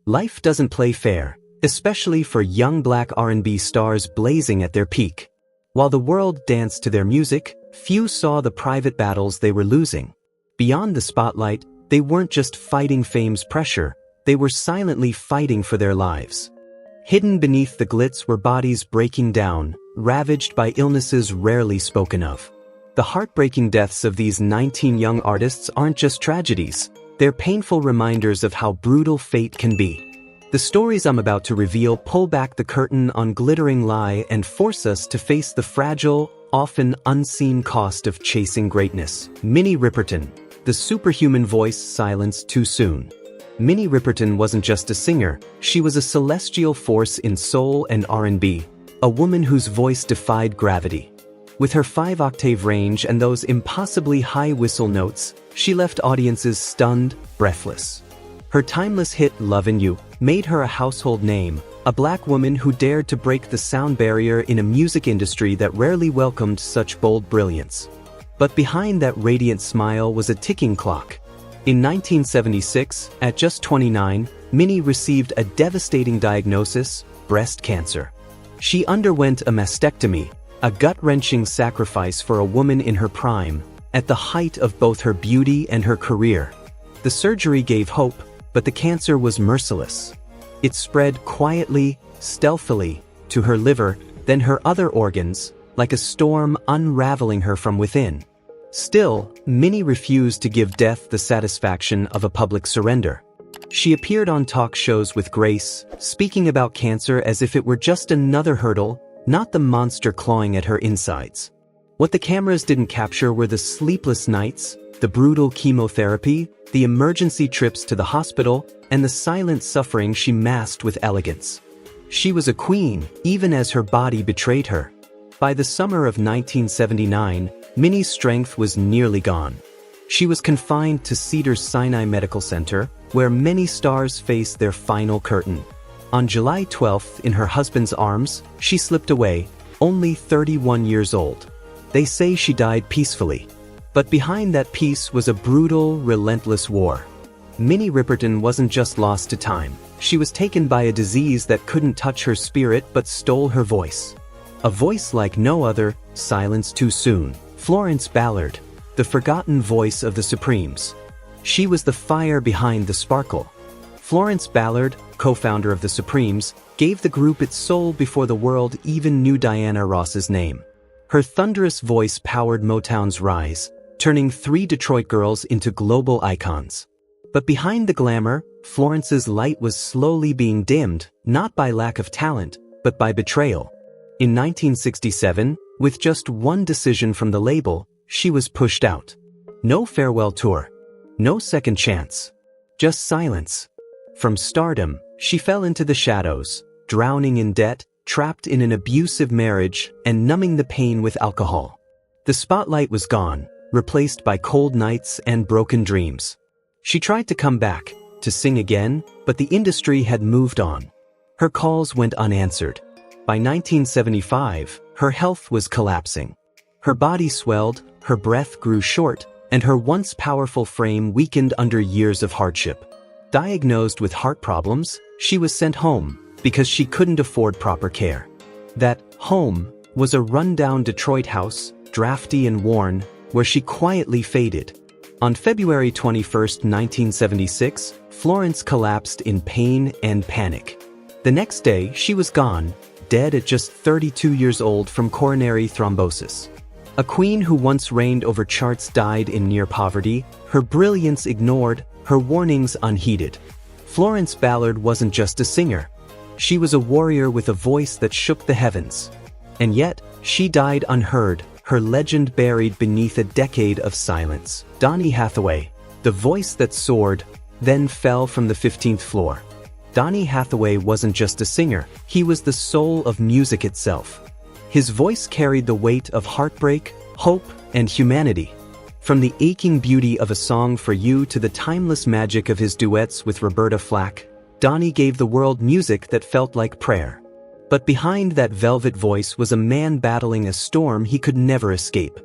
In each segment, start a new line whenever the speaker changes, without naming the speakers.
Life doesn't play fair, especially for young Black R&B stars blazing at their peak. While the world danced to their music, few saw the private battles they were losing. Beyond the spotlight, they weren't just fighting fame's pressure, they were silently fighting for their lives. Hidden beneath the glitz were bodies breaking down, ravaged by illnesses rarely spoken of. The heartbreaking deaths of these 19 young artists aren't just tragedies, they're painful reminders of how brutal fate can be. The stories I'm about to reveal pull back the curtain on glittering lie and force us to face the fragile, often unseen cost of chasing greatness. Minnie Ripperton, the superhuman voice silenced too soon. Minnie Ripperton wasn't just a singer, she was a celestial force in soul and R&B, a woman whose voice defied gravity. With her 5-octave range and those impossibly high whistle notes, she left audiences stunned, breathless. Her timeless hit Lovin' You made her a household name, a Black woman who dared to break the sound barrier in a music industry that rarely welcomed such bold brilliance. But behind that radiant smile was a ticking clock. In 1976, at just 29, Minnie received a devastating diagnosis: breast cancer. She underwent a mastectomy, a gut-wrenching sacrifice for a woman in her prime, at the height of both her beauty and her career. The surgery gave hope, but the cancer was merciless. It spread quietly, stealthily, to her liver, then her other organs, like a storm unraveling her from within. Still, Minnie refused to give death the satisfaction of a public surrender. She appeared on talk shows with grace, speaking about cancer as if it were just another hurdle, not the monster clawing at her insides. What the cameras didn't capture were the sleepless nights, the brutal chemotherapy, the emergency trips to the hospital, and the silent suffering she masked with elegance. She was a queen, even as her body betrayed her. By the summer of 1979, Minnie's strength was nearly gone. She was confined to Cedars-Sinai Medical Center, where many stars face their final curtain. On July 12th, in her husband's arms, she slipped away, only 31 years old. They say she died peacefully. But behind that peace was a brutal, relentless war. Minnie Ripperton wasn't just lost to time. She was taken by a disease that couldn't touch her spirit but stole her voice. A voice like no other, silenced too soon. Florence Ballard, the forgotten voice of the Supremes. She was the fire behind the sparkle. Florence Ballard, co-founder of the Supremes, gave the group its soul before the world even knew Diana Ross's name. Her thunderous voice powered Motown's rise, turning 3 Detroit girls into global icons. But behind the glamour, Florence's light was slowly being dimmed, not by lack of talent, but by betrayal. In 1967, with just one decision from the label, she was pushed out. No farewell tour. No second chance. Just silence. From stardom, she fell into the shadows, drowning in debt, trapped in an abusive marriage, and numbing the pain with alcohol. The spotlight was gone, replaced by cold nights and broken dreams. She tried to come back, to sing again, but the industry had moved on. Her calls went unanswered. By 1975, her health was collapsing. Her body swelled, her breath grew short, and her once powerful frame weakened under years of hardship. Diagnosed with heart problems, she was sent home because she couldn't afford proper care. That home was a rundown Detroit house, drafty and worn, where she quietly faded. On February 21, 1976, Florence collapsed in pain and panic. The next day, she was gone, dead at just 32 years old from coronary thrombosis. A queen who once reigned over charts died in near poverty, her brilliance ignored, her warnings unheeded. Florence Ballard wasn't just a singer. She was a warrior with a voice that shook the heavens. And yet, she died unheard, her legend buried beneath a decade of silence. Donnie Hathaway, the voice that soared, then fell from the 15th floor. Donnie Hathaway wasn't just a singer, he was the soul of music itself. His voice carried the weight of heartbreak, hope, and humanity. From the aching beauty of A Song for You to the timeless magic of his duets with Roberta Flack, Donnie gave the world music that felt like prayer. But behind that velvet voice was a man battling a storm he could never escape.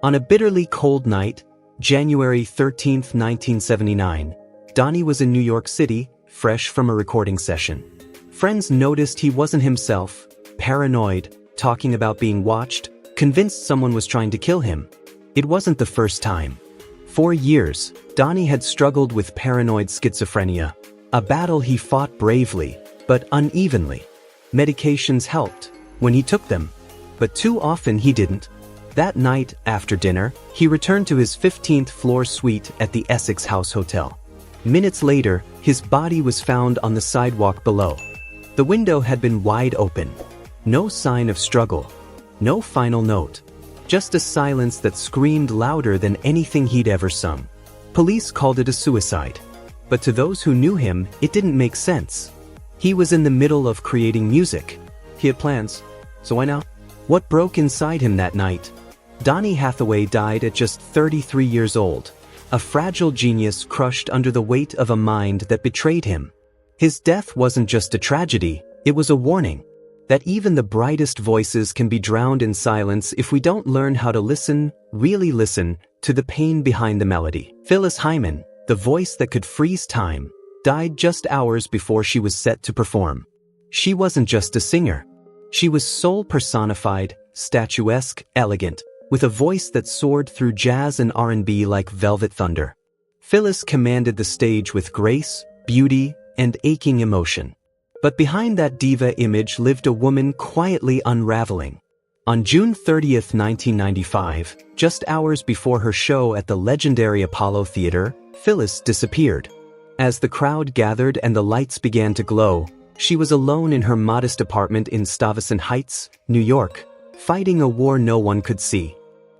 On a bitterly cold night, January 13, 1979, Donnie was in New York City, fresh from a recording session. Friends noticed he wasn't himself, paranoid, talking about being watched, convinced someone was trying to kill him. It wasn't the first time. For years, Donnie had struggled with paranoid schizophrenia, a battle he fought bravely, but unevenly. Medications helped, when he took them, but too often he didn't. That night, after dinner, he returned to his 15th floor suite at the Essex House Hotel. Minutes later, his body was found on the sidewalk below. The window had been wide open. No sign of struggle. No final note. Just a silence that screamed louder than anything he'd ever sung. Police called it a suicide. But to those who knew him, it didn't make sense. He was in the middle of creating music. He had plans, so why now? What broke inside him that night? Donnie Hathaway died at just 33 years old, a fragile genius crushed under the weight of a mind that betrayed him. His death wasn't just a tragedy, it was a warning that even the brightest voices can be drowned in silence if we don't learn how to listen, really listen, to the pain behind the melody. Phyllis Hyman, the voice that could freeze time, died just hours before she was set to perform. She wasn't just a singer. She was soul personified, statuesque, elegant, with a voice that soared through jazz and R&B like velvet thunder. Phyllis commanded the stage with grace, beauty, and aching emotion. But behind that diva image lived a woman quietly unraveling. On June 30, 1995, just hours before her show at the legendary Apollo Theater, Phyllis disappeared. As the crowd gathered and the lights began to glow, she was alone in her modest apartment in Stuyvesant Heights, New York, fighting a war no one could see.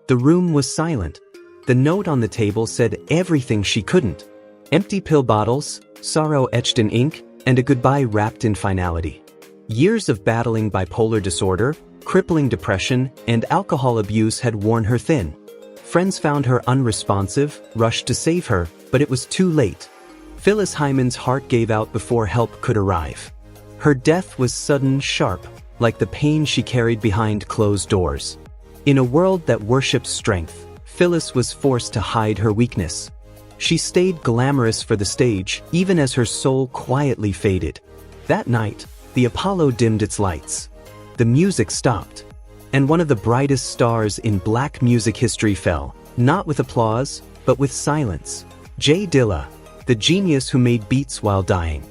The room was silent. The note on the table said everything she couldn't. Empty pill bottles, sorrow etched in ink, and a goodbye wrapped in finality. Years of battling bipolar disorder, crippling depression, and alcohol abuse had worn her thin. Friends found her unresponsive, rushed to save her, but it was too late. Phyllis Hyman's heart gave out before help could arrive. Her death was sudden, sharp, like the pain she carried behind closed doors. In a world that worships strength, Phyllis was forced to hide her weakness. She stayed glamorous for the stage, even as her soul quietly faded. That night, the Apollo dimmed its lights. The music stopped. And one of the brightest stars in black music history fell, not with applause, but with silence. J. Dilla, the genius who made beats while dying.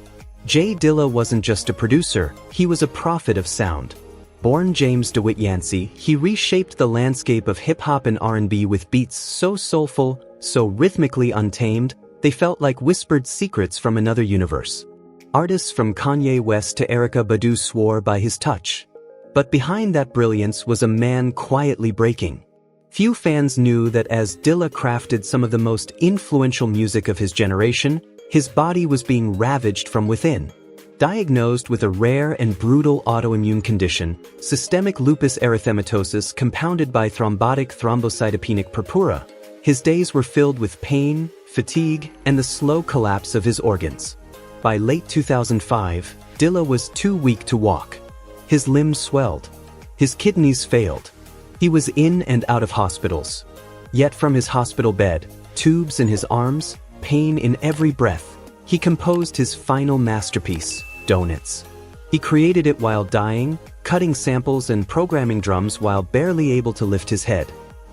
J. Dilla wasn't just a producer, he was a prophet of sound. Born James DeWitt Yancey, he reshaped the landscape of hip-hop and R&B with beats so soulful, so rhythmically untamed, they felt like whispered secrets from another universe. Artists from Kanye West to Erykah Badu swore by his touch. But behind that brilliance was a man quietly breaking. Few fans knew that as Dilla crafted some of the most influential music of his generation, his body was being ravaged from within. Diagnosed with a rare and brutal autoimmune condition, systemic lupus erythematosus compounded by thrombotic thrombocytopenic purpura, his days were filled with pain, fatigue, and the slow collapse of his organs. By late 2005, Dilla was too weak to walk. His limbs swelled. His kidneys failed. He was in and out of hospitals. Yet from his hospital bed, tubes in his arms, pain in every breath, he composed his final masterpiece, Donuts. He created it while dying, cutting samples and programming drums while barely able to lift his head.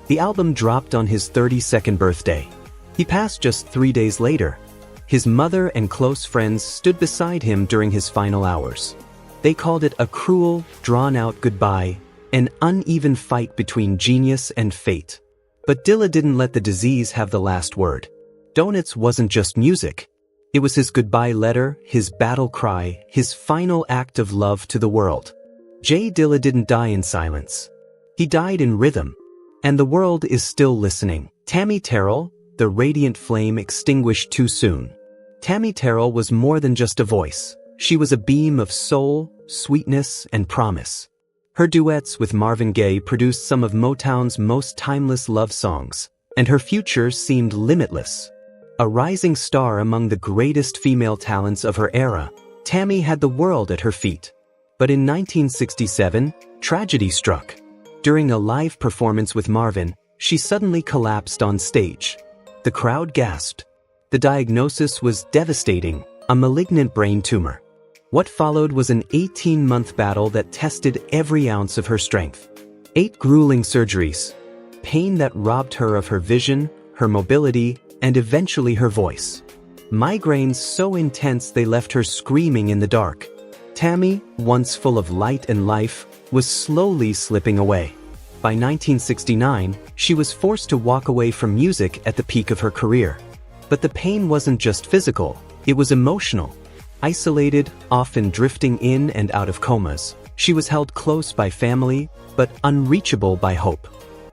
The album dropped on his 32nd birthday. He passed just 3 days later. His mother and close friends stood beside him during his final hours. They called it a cruel, drawn-out goodbye, an uneven fight between genius and fate. But Dilla didn't let the disease have the last word. Donuts wasn't just music. It was his goodbye letter, his battle cry, his final act of love to the world. J. Dilla didn't die in silence. He died in rhythm. And the world is still listening. Tammy Terrell, the radiant flame extinguished too soon. Tammy Terrell was more than just a voice. She was a beam of soul, sweetness, and promise. Her duets with Marvin Gaye produced some of Motown's most timeless love songs, and her future seemed limitless. A rising star among the greatest female talents of her era, Tammy had the world at her feet. But in 1967, tragedy struck. During a live performance with Marvin, she suddenly collapsed on stage. The crowd gasped. The diagnosis was devastating: a malignant brain tumor. What followed was an 18-month battle that tested every ounce of her strength. 8 grueling surgeries. Pain that robbed her of her vision, her mobility, and eventually her voice. Migraines so intense they left her screaming in the dark. Tammy, once full of light and life, was slowly slipping away. By 1969, she was forced to walk away from music at the peak of her career. But the pain wasn't just physical, it was emotional. Isolated, often drifting in and out of comas, she was held close by family, but unreachable by hope.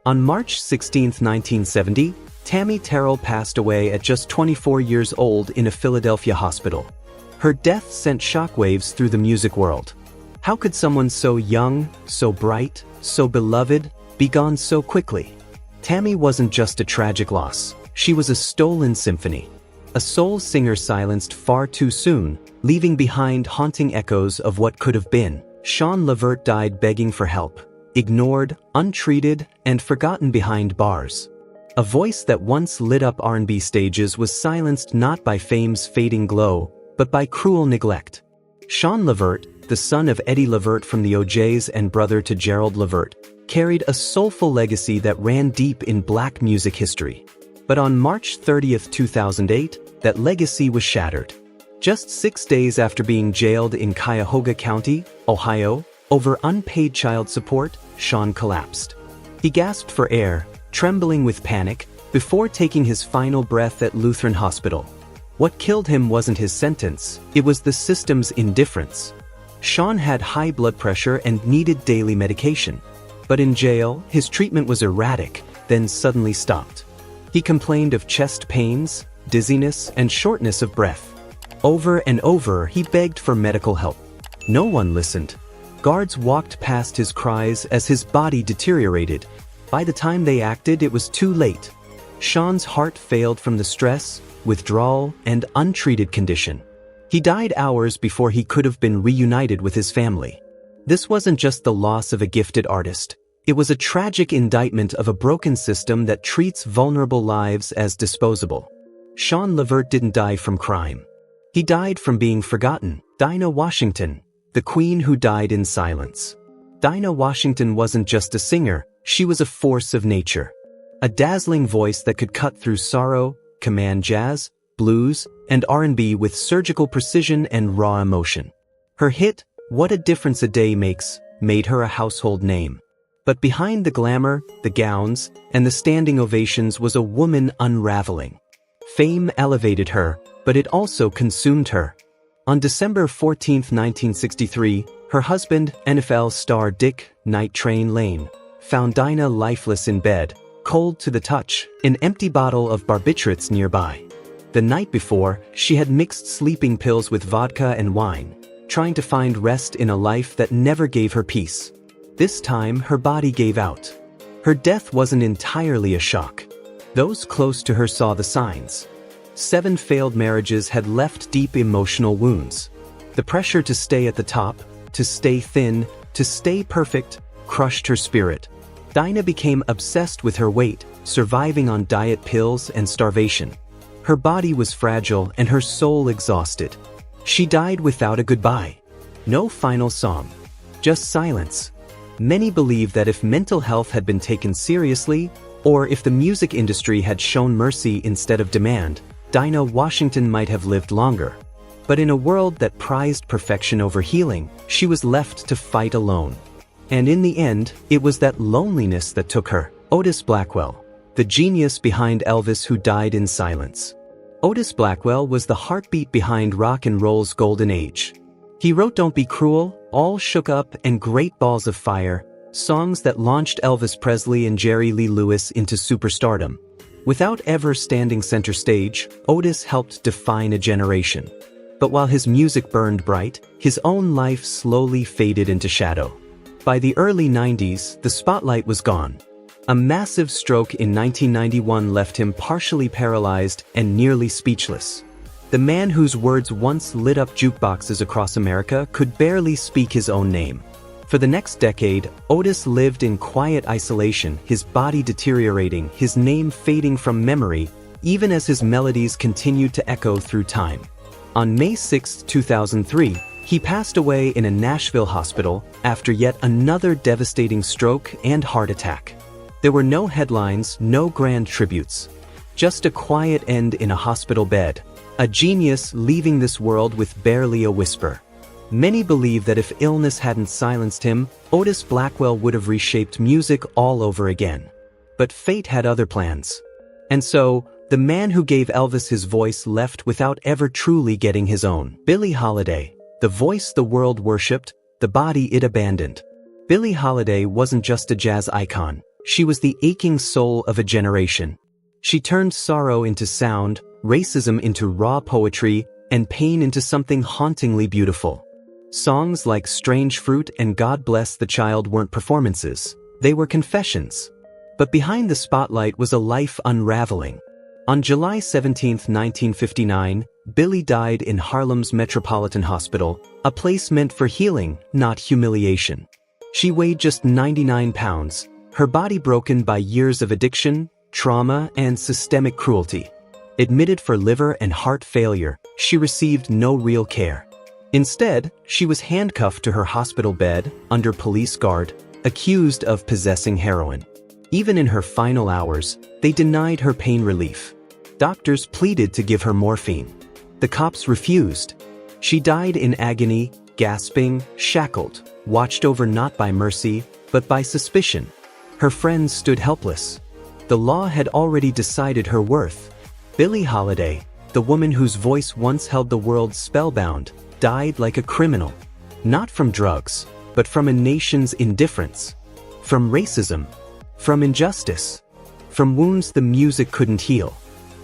On March 16, 1970, Tammy Terrell passed away at just 24 years old in a Philadelphia hospital. Her death sent shockwaves through the music world. How could someone so young, so bright, so beloved, be gone so quickly? Tammy wasn't just a tragic loss, she was a stolen symphony. A soul singer silenced far too soon, leaving behind haunting echoes of what could have been. Shawn Levert died begging for help, ignored, untreated, and forgotten behind bars. A voice that once lit up R&B stages was silenced not by fame's fading glow, but by cruel neglect. Shawn Levert, the son of Eddie Levert from the O'Jays and brother to Gerald Levert, carried a soulful legacy that ran deep in black music history. But on March 30, 2008, that legacy was shattered. Just 6 days after being jailed in Cuyahoga County, Ohio, over unpaid child support, Shawn collapsed. He gasped for air, trembling with panic, before taking his final breath at Lutheran Hospital. What killed him wasn't his sentence, it was the system's indifference. Shawn had high blood pressure and needed daily medication. But in jail, his treatment was erratic, then suddenly stopped. He complained of chest pains, dizziness, and shortness of breath. Over and over, he begged for medical help. No one listened. Guards walked past his cries as his body deteriorated. By the time they acted, it was too late. Shawn's heart failed from the stress, withdrawal, and untreated condition. He died hours before he could have been reunited with his family. This wasn't just the loss of a gifted artist. It was a tragic indictment of a broken system that treats vulnerable lives as disposable. Shawn Levert didn't die from crime. He died from being forgotten. Dino Washington, the queen who died in silence. Dino Washington wasn't just a singer, she was a force of nature. A dazzling voice that could cut through sorrow, command jazz, blues, and R&B with surgical precision and raw emotion. Her hit, "What a Difference a Day Makes," made her a household name. But behind the glamour, the gowns, and the standing ovations was a woman unraveling. Fame elevated her, but it also consumed her. On December 14, 1963, her husband, NFL star Dick "Night Train" Lane, found Dinah lifeless in bed, cold to the touch, an empty bottle of barbiturates nearby. The night before, she had mixed sleeping pills with vodka and wine, trying to find rest in a life that never gave her peace. This time, her body gave out. Her death wasn't entirely a shock. Those close to her saw the signs. 7 failed marriages had left deep emotional wounds. The pressure to stay at the top, to stay thin, to stay perfect, crushed her spirit. Dinah became obsessed with her weight, surviving on diet pills and starvation. Her body was fragile and her soul exhausted. She died without a goodbye. No final song. Just silence. Many believe that if mental health had been taken seriously, or if the music industry had shown mercy instead of demand, Dino Washington might have lived longer. But in a world that prized perfection over healing, she was left to fight alone. And in the end, it was that loneliness that took her. Otis Blackwell, the genius behind Elvis who died in silence. Otis Blackwell was the heartbeat behind rock and roll's golden age. He wrote "Don't Be Cruel," "All Shook Up," and "Great Balls of Fire," songs that launched Elvis Presley and Jerry Lee Lewis into superstardom. Without ever standing center stage, Otis helped define a generation. But while his music burned bright, his own life slowly faded into shadow. By the early 90s, the spotlight was gone. A massive stroke in 1991 left him partially paralyzed and nearly speechless. The man whose words once lit up jukeboxes across America could barely speak his own name. For the next decade, Otis lived in quiet isolation, his body deteriorating, his name fading from memory, even as his melodies continued to echo through time. On May 6, 2003, he passed away in a Nashville hospital after yet another devastating stroke and heart attack. There were no headlines, no grand tributes. Just a quiet end in a hospital bed. A genius leaving this world with barely a whisper. Many believe that if illness hadn't silenced him, Otis Blackwell would have reshaped music all over again. But fate had other plans. And so, the man who gave Elvis his voice left without ever truly getting his own. Billie Holiday, the voice the world worshipped, the body it abandoned. Billie Holiday wasn't just a jazz icon, she was the aching soul of a generation. She turned sorrow into sound, racism into raw poetry, and pain into something hauntingly beautiful. Songs like Strange Fruit and God Bless the Child weren't performances, they were confessions. But behind the spotlight was a life unraveling. On July 17, 1959, Billie died in Harlem's Metropolitan Hospital, a place meant for healing, not humiliation. She weighed just 99 pounds, her body broken by years of addiction, trauma, and systemic cruelty. Admitted for liver and heart failure, she received no real care. Instead, she was handcuffed to her hospital bed, under police guard, accused of possessing heroin. Even in her final hours, they denied her pain relief. Doctors pleaded to give her morphine. The cops refused. She died in agony, gasping, shackled, watched over not by mercy, but by suspicion. Her friends stood helpless. The law had already decided her worth. Billie Holiday, the woman whose voice once held the world spellbound, died like a criminal. Not from drugs, but from a nation's indifference. From racism. From injustice. From wounds the music couldn't heal.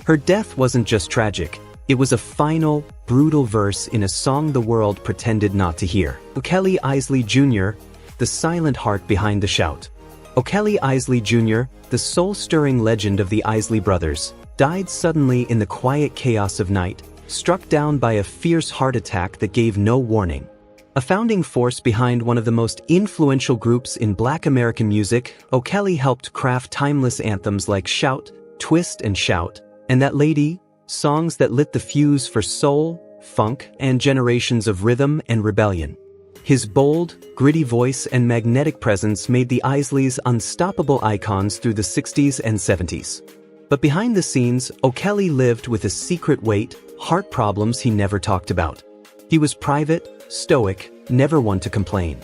Her death wasn't just tragic, it was a final, brutal verse in a song the world pretended not to hear. O'Kelly Isley Jr., the silent heart behind the shout. O'Kelly Isley Jr., the soul-stirring legend of the Isley Brothers, died suddenly in the quiet chaos of night, struck down by a fierce heart attack that gave no warning. A founding force behind one of the most influential groups in Black American music, O'Kelly helped craft timeless anthems like Shout, Twist and Shout, and That Lady, songs that lit the fuse for soul, funk, and generations of rhythm and rebellion. His bold, gritty voice and magnetic presence made the Isleys unstoppable icons through the 60s and 70s. But behind the scenes, O'Kelly lived with a secret weight, heart problems he never talked about. He was private, stoic, never one to complain.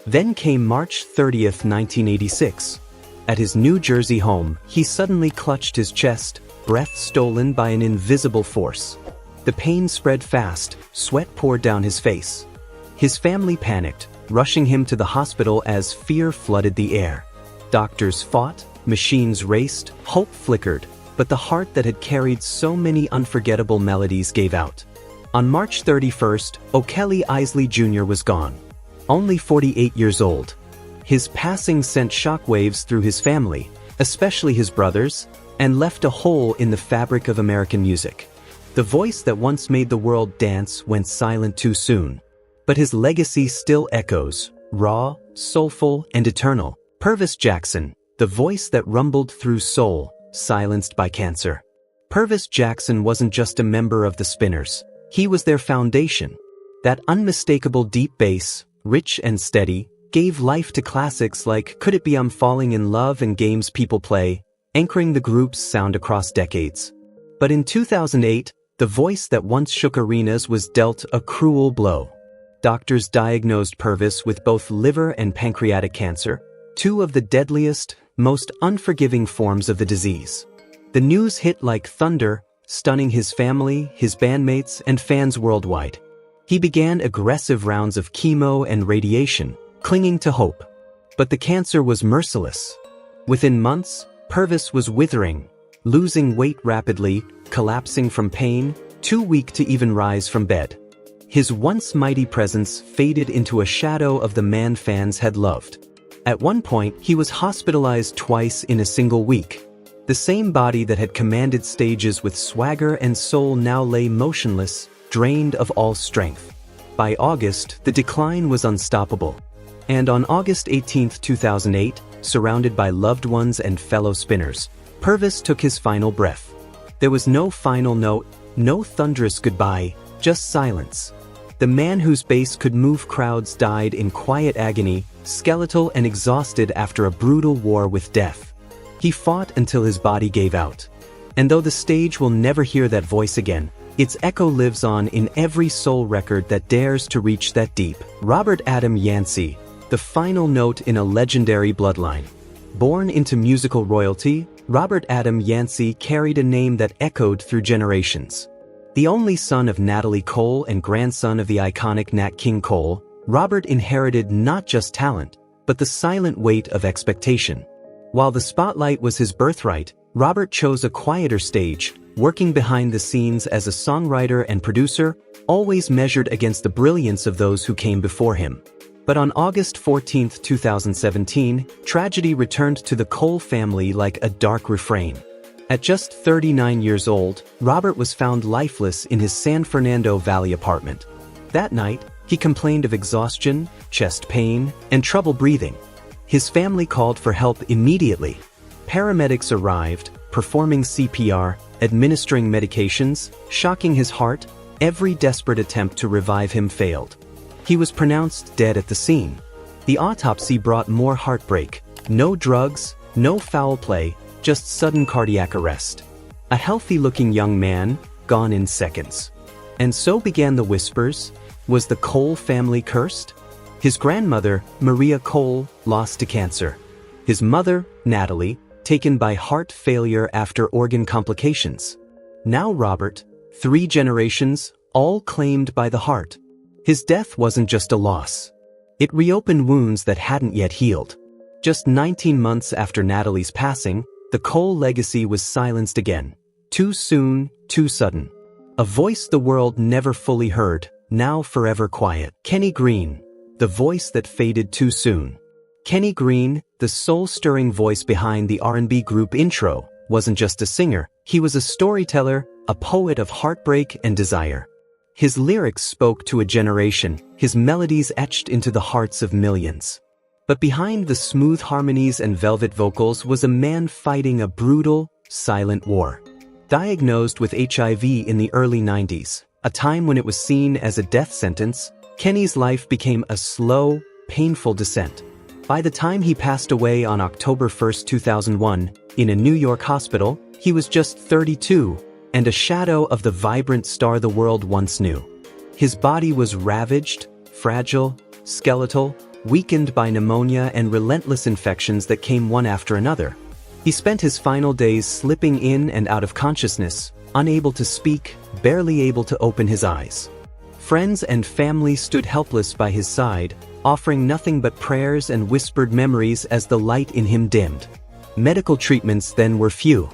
Then came March 30th, 1986. At his New Jersey home, he suddenly clutched his chest, breath stolen by an invisible force. The pain spread fast, sweat poured down his face. His family panicked, rushing him to the hospital as fear flooded the air. Doctors fought, machines raced, hope flickered, but the heart that had carried so many unforgettable melodies gave out. On March 31st, O'Kelly Isley Jr. was gone. Only 48 years old. His passing sent shockwaves through his family, especially his brothers, and left a hole in the fabric of American music. The voice that once made the world dance went silent too soon. But his legacy still echoes, raw, soulful, and eternal. Pervis Jackson, the voice that rumbled through soul, silenced by cancer. Pervis Jackson wasn't just a member of the Spinners. He was their foundation. That unmistakable deep bass, rich and steady, gave life to classics like Could It Be I'm Falling in Love and Games People Play, anchoring the group's sound across decades. But in 2008, the voice that once shook arenas was dealt a cruel blow. Doctors diagnosed Pervis with both liver and pancreatic cancer, two of the deadliest, most unforgiving forms of the disease. The news hit like thunder, stunning his family, his bandmates, and fans worldwide. He began aggressive rounds of chemo and radiation, clinging to hope. But the cancer was merciless. Within months, Pervis was withering, losing weight rapidly, collapsing from pain, too weak to even rise from bed. His once mighty presence faded into a shadow of the man fans had loved. At one point, he was hospitalized twice in a single week. The same body that had commanded stages with swagger and soul now lay motionless, drained of all strength. By August, the decline was unstoppable. And on August 18, 2008, surrounded by loved ones and fellow Spinners, Pervis took his final breath. There was no final note, no thunderous goodbye, just silence. The man whose bass could move crowds died in quiet agony, skeletal and exhausted after a brutal war with death. He fought until his body gave out. And though the stage will never hear that voice again, its echo lives on in every soul record that dares to reach that deep. Robert Adam Yancey, the final note in a legendary bloodline. Born into musical royalty, Robert Adam Yancey carried a name that echoed through generations. The only son of Natalie Cole and grandson of the iconic Nat King Cole, Robert inherited not just talent, but the silent weight of expectation. While the spotlight was his birthright, Robert chose a quieter stage, working behind the scenes as a songwriter and producer, always measured against the brilliance of those who came before him. But on August 14, 2017, tragedy returned to the Cole family like a dark refrain. At just 39 years old, Robert was found lifeless in his San Fernando Valley apartment. That night, he complained of exhaustion, chest pain, and trouble breathing. His family called for help immediately. Paramedics arrived, performing CPR, administering medications, shocking his heart. Every desperate attempt to revive him failed. He was pronounced dead at the scene. The autopsy brought more heartbreak. No drugs, no foul play, just sudden cardiac arrest. A healthy-looking young man, gone in seconds. And so began the whispers. Was the Cole family cursed? His grandmother, Maria Cole, lost to cancer. His mother, Natalie, taken by heart failure after organ complications. Now Robert, 3 generations, all claimed by the heart. His death wasn't just a loss. It reopened wounds that hadn't yet healed. Just 19 months after Natalie's passing, the Cole legacy was silenced again. Too soon, too sudden. A voice the world never fully heard, now forever quiet. Kenny Green, the voice that faded too soon. Kenny Green, the soul-stirring voice behind the R&B group Intro, wasn't just a singer, he was a storyteller, a poet of heartbreak and desire. His lyrics spoke to a generation, his melodies etched into the hearts of millions. But behind the smooth harmonies and velvet vocals was a man fighting a brutal, silent war. Diagnosed with HIV in the early 90s, a time when it was seen as a death sentence, Kenny's life became a slow, painful descent. By the time he passed away on October 1, 2001, in a New York hospital, he was just 32, and a shadow of the vibrant star the world once knew. His body was ravaged, fragile, skeletal, weakened by pneumonia and relentless infections that came one after another. He spent his final days slipping in and out of consciousness, unable to speak, barely able to open his eyes. Friends and family stood helpless by his side, offering nothing but prayers and whispered memories as the light in him dimmed. Medical treatments then were few.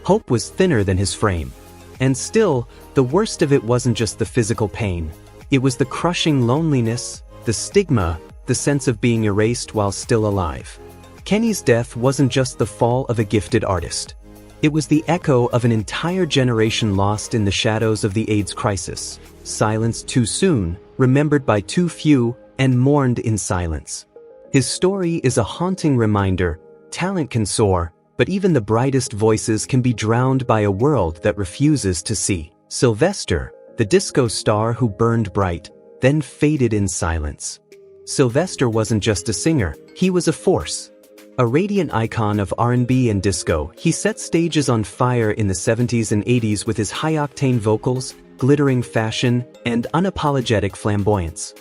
Hope was thinner than his frame. And still, the worst of it wasn't just the physical pain. It was the crushing loneliness, the stigma, the sense of being erased while still alive. Kenny's death wasn't just the fall of a gifted artist. It was the echo of an entire generation lost in the shadows of the AIDS crisis, silenced too soon, remembered by too few, and mourned in silence. His story is a haunting reminder: talent can soar, but even the brightest voices can be drowned by a world that refuses to see. Sylvester, the disco star who burned bright, then faded in silence. Sylvester wasn't just a singer, he was a force. A radiant icon of R&B and disco, he set stages on fire in the 70s and 80s with his high-octane vocals, glittering fashion, and unapologetic flamboyance.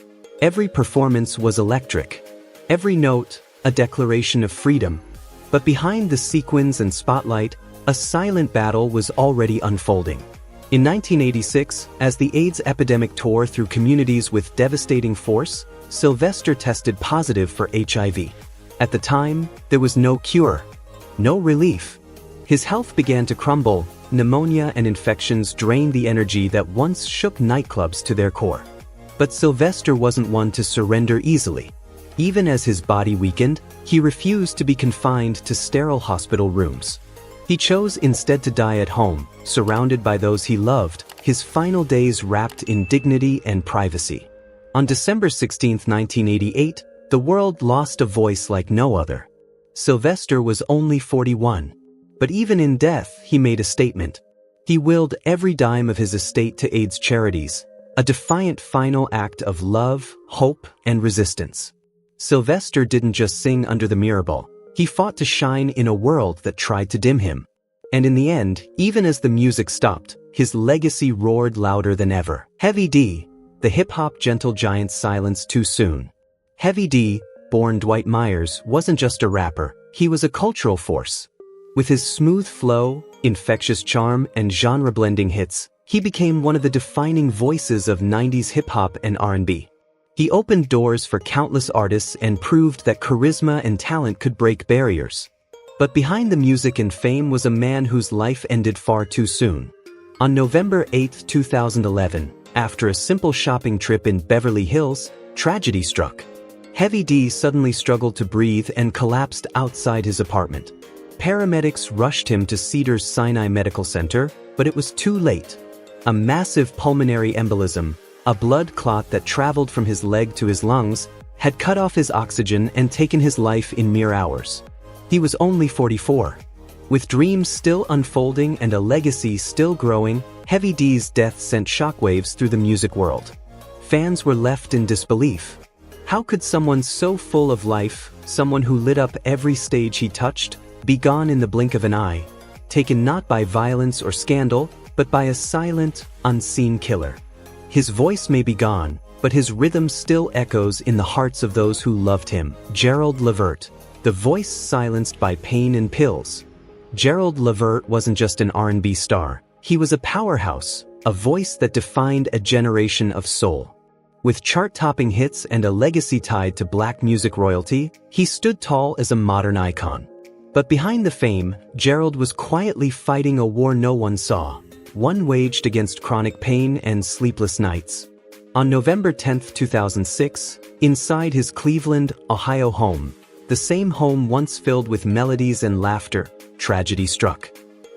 Every performance was electric. Every note, a declaration of freedom. But behind the sequins and spotlight, a silent battle was already unfolding. In 1986, as the AIDS epidemic tore through communities with devastating force, Sylvester tested positive for HIV. At the time, there was no cure, no relief. His health began to crumble, pneumonia and infections drained the energy that once shook nightclubs to their core. But Sylvester wasn't one to surrender easily. Even as his body weakened, he refused to be confined to sterile hospital rooms. He chose instead to die at home, surrounded by those he loved, his final days wrapped in dignity and privacy. On December 16, 1988, the world lost a voice like no other. Sylvester was only 41. But even in death, he made a statement. He willed every dime of his estate to AIDS charities, a defiant final act of love, hope, and resistance. Sylvester didn't just sing under the mirror, he fought to shine in a world that tried to dim him. And in the end, even as the music stopped, his legacy roared louder than ever. Heavy D, the hip-hop gentle giant, silenced too soon. Heavy D, born Dwight Myers, wasn't just a rapper, he was a cultural force. With his smooth flow, infectious charm, and genre-blending hits, he became one of the defining voices of 90s hip-hop and R&B. He opened doors for countless artists and proved that charisma and talent could break barriers. But behind the music and fame was a man whose life ended far too soon. On November 8, 2011, after a simple shopping trip in Beverly Hills, tragedy struck. Heavy D suddenly struggled to breathe and collapsed outside his apartment. Paramedics rushed him to Cedars-Sinai Medical Center, but it was too late. A massive pulmonary embolism, a blood clot that traveled from his leg to his lungs, had cut off his oxygen and taken his life in mere hours. He was only 44. With dreams still unfolding and a legacy still growing, Heavy D's death sent shockwaves through the music world. Fans were left in disbelief. How could someone so full of life, someone who lit up every stage he touched, be gone in the blink of an eye, taken not by violence or scandal, but by a silent, unseen killer? His voice may be gone, but his rhythm still echoes in the hearts of those who loved him. Gerald Levert, the voice silenced by pain and pills. Gerald Levert wasn't just an R&B star, he was a powerhouse, a voice that defined a generation of soul. With chart-topping hits and a legacy tied to black music royalty, he stood tall as a modern icon. But behind the fame, Gerald was quietly fighting a war no one saw, one waged against chronic pain and sleepless nights. On November 10, 2006, inside his Cleveland, Ohio home, the same home once filled with melodies and laughter, tragedy struck.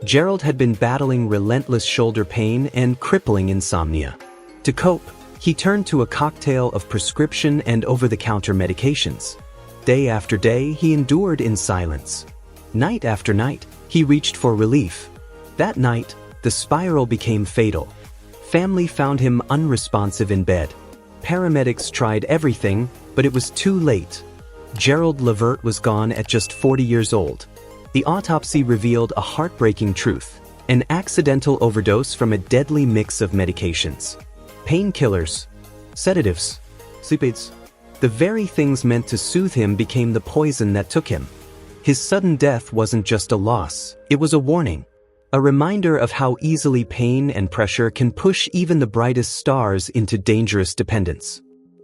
Gerald had been battling relentless shoulder pain and crippling insomnia. To cope, he turned to a cocktail of prescription and over-the-counter medications. Day after day, he endured in silence. Night after night, he reached for relief. That night, the spiral became fatal. Family found him unresponsive in bed. Paramedics tried everything, but it was too late. Gerald Levert was gone at just 40 years old. The autopsy revealed a heartbreaking truth: an accidental overdose from a deadly mix of medications. Painkillers, sedatives, sleep aids. The very things meant to soothe him became the poison that took him. His sudden death wasn't just a loss, it was a warning. A reminder of how easily pain and pressure can push even the brightest stars into dangerous dependence.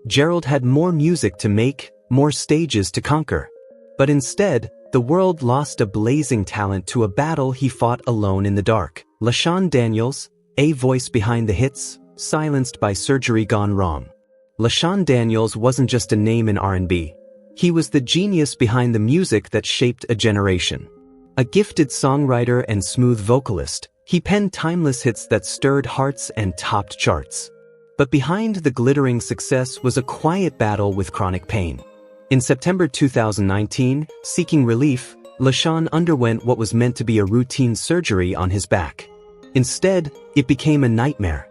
Gerald had more music to make, more stages to conquer. But instead, the world lost a blazing talent to a battle he fought alone in the dark. LeShawn Daniels, a voice behind the hits, silenced by surgery gone wrong. LeShawn Daniels wasn't just a name in R&B. He was the genius behind the music that shaped a generation. A gifted songwriter and smooth vocalist, he penned timeless hits that stirred hearts and topped charts. But behind the glittering success was a quiet battle with chronic pain. In September 2019, seeking relief, LeShawn underwent what was meant to be a routine surgery on his back. Instead, it became a nightmare.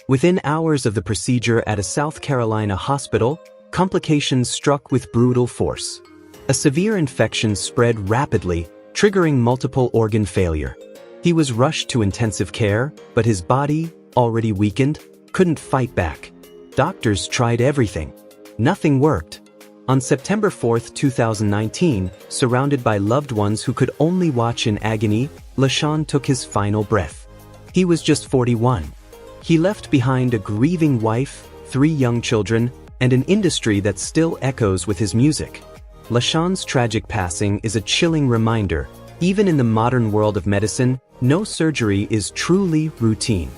Within hours of the procedure at a South Carolina hospital, complications struck with brutal force. A severe infection spread rapidly, triggering multiple organ failure. He was rushed to intensive care, but his body, already weakened, couldn't fight back. Doctors tried everything. Nothing worked. On September 4, 2019, surrounded by loved ones who could only watch in agony, LeShawn took his final breath. He was just 41. He left behind a grieving wife, 3 young children, and an industry that still echoes with his music. LeShawn's tragic passing is a chilling reminder: even in the modern world of medicine, no surgery is truly routine.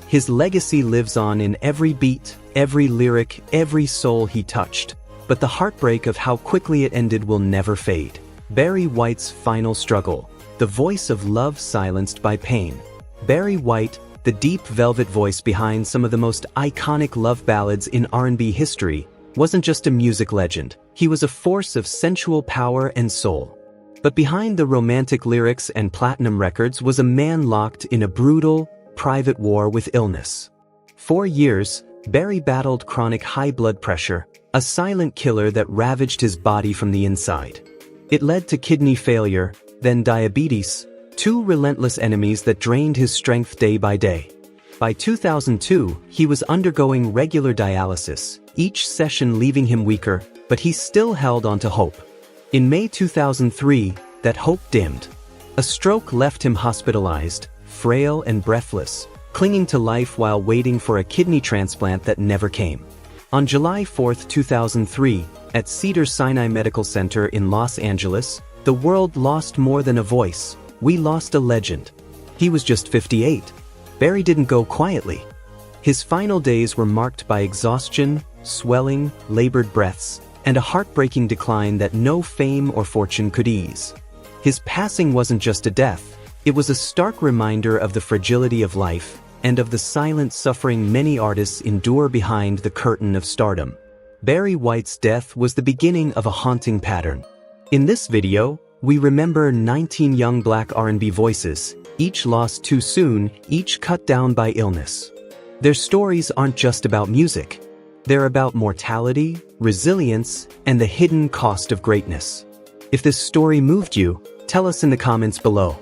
His legacy lives on in every beat, every lyric, every soul he touched. But the heartbreak of how quickly it ended will never fade. Barry White's final struggle, the voice of love silenced by pain. Barry White, the deep velvet voice behind some of the most iconic love ballads in R&B history, wasn't just a music legend, he was a force of sensual power and soul. But behind the romantic lyrics and platinum records was a man locked in a brutal, private war with illness. For years, Barry battled chronic high blood pressure, a silent killer that ravaged his body from the inside. It led to kidney failure, then diabetes, two relentless enemies that drained his strength day by day. By 2002, he was undergoing regular dialysis, each session leaving him weaker, but he still held on to hope. In May 2003, that hope dimmed. A stroke left him hospitalized, frail and breathless, clinging to life while waiting for a kidney transplant that never came. On July 4, 2003, at Cedars-Sinai Medical Center in Los Angeles, the world lost more than a voice. We lost a legend. He was just 58. Barry didn't go quietly. His final days were marked by exhaustion, swelling, labored breaths, and a heartbreaking decline that no fame or fortune could ease. His passing wasn't just a death, it was a stark reminder of the fragility of life and of the silent suffering many artists endure behind the curtain of stardom. Barry White's death was the beginning of a haunting pattern. In this video, we remember 19 young Black R&B voices, each lost too soon, each cut down by illness. Their stories aren't just about music. They're about mortality, resilience, and the hidden cost of greatness. If this story moved you, tell us in the comments below.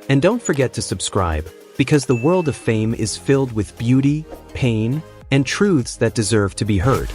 And don't forget to subscribe, because the world of fame is filled with beauty, pain, and truths that deserve to be heard.